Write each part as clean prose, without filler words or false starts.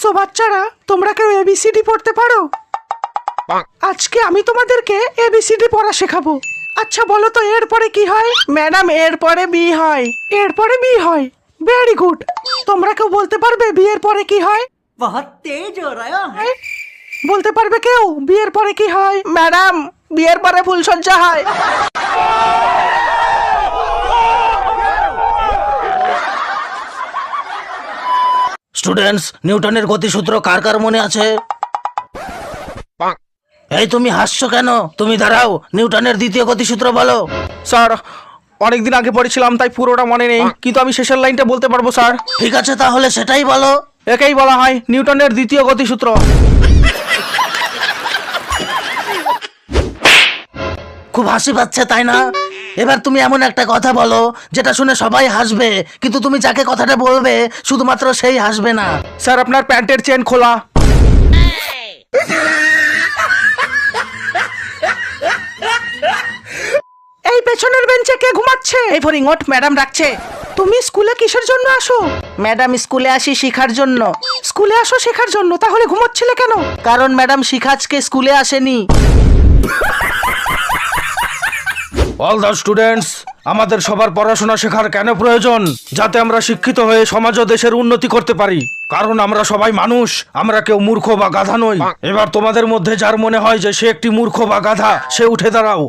So বাচ্চারা, তোমরা কেউ এবিসিডি পড়তে পারো? আজকে আমি তোমাদেরকে এবিসিডি পড়া শেখাবো। আচ্ছা বলো তো এরপরে কি হয়? ম্যাডাম এরপরে বি হয়। এরপরে বি হয়, ভেরি গুড। তোমরা কেউ বলতে পারবে বিয়ের পরে কি হয়? बहुत तेज हो रहा है। বলতে পারবে কেউ বিয়ের পরে কি হয়? ম্যাডাম বিয়ের পরে ফুলসজ্জা হয়। স্টুডেন্টস, নিউটনের গতিসূত্র কার কার মনে আছে? এই তুমি হাসছো কেন? তুমি দাঁড়াও, নিউটনের দ্বিতীয় গতিসূত্র বলো। স্যার অনেকদিন আগে পড়েছিলাম তাই পুরোটা মনে নেই, কিন্তু আমি শেষের লাইনটা বলতে পারবো স্যার। ঠিক আছে, তাহলে সেটাই বলো। একেই বলা হয় নিউটনের দ্বিতীয় গতিসূত্র। খুব হাসি পাচ্ছে তাই না? এবার তুমি এমন একটা কথা বলো যেটা শুনে সবাই হাসবে, কিন্তু তুমি যাকে কথাটা বলবে শুধুমাত্র সেই হাসবে না। স্যার আপনার প্যান্টের চেন খোলা। এই পেছনের বেঞ্চে কে ঘুমাচ্ছে? এই ফরিং ওঠ, ম্যাডাম ডাকছে। তুমি স্কুলে কিসের জন্য আসো? ম্যাডাম স্কুলে আসি শেখার জন্য। স্কুলে আসো শেখার জন্য, তাহলে ঘুমাচ্ছিলে কেন? কারণ ম্যাডাম শিখাজকে স্কুলে আসেনি। অল দ্য স্টুডেন্টস, আমাদের সবার পড়াশোনা শেখার কেন প্রয়োজন? যাতে আমরা শিক্ষিত হয়ে সমাজ ও দেশের উন্নতি করতে পারি। কারণ আমরা সবাই মানুষ, আমরা কেউ মূর্খ বা গাধা নই। এবার তোমাদের মধ্যে যার মনে হয় যে সে একটি মূর্খ বা গাধা, সে উঠে দাঁড়াও।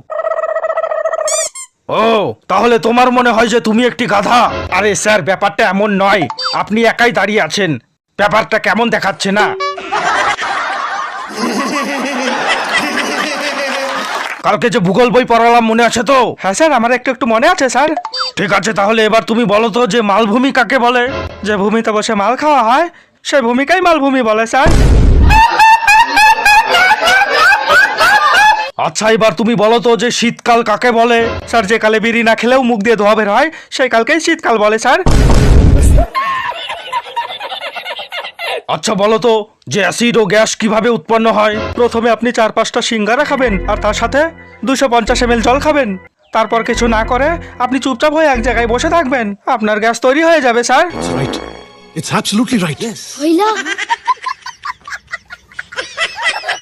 ও, তাহলে তোমার মনে হয় যে তুমি একটি গাধা? আরে স্যার, ব্যাপারটা এমন নয়। আপনি একাই দাঁড়িয়ে আছেন, ব্যাপারটা কেমন দেখাচ্ছে না? কালকে যে ভূগোল বই পড়ালাম মনে আছে তো? হ্যাঁ স্যার, আমার একটু একটু মনে আছে স্যার। ঠিক আছে, তাহলে এবার তুমি বলো তো যে মালভূমি কাকে বলে? যে ভূমিতে বসে মাল খাওয়া হয় সেই ভূমিকাই মালভূমি বলে স্যার। আচ্ছা, এবার তুমি বলো তো যে শীতকাল কাকে বলে? স্যার যে কালে বিড়ি না খেলেও মুখ দিয়ে ধোয়া বের হয় সেই কালকেই শীতকাল বলে স্যার। আচ্ছা বলো তো যে অ্যাসিড ও গ্যাস কিভাবে উৎপন্ন হয়? প্রথমে আপনি 4-5টা সিঙ্গারা খাবেন আর তার সাথে 250 ml জল খাবেন। তারপর কিছু না করে আপনি চুপচাপ হয়ে এক জায়গায় বসে থাকবেন, আপনার গ্যাস তৈরি হয়ে যাবে sir. It's right. It's absolutely right. হইলা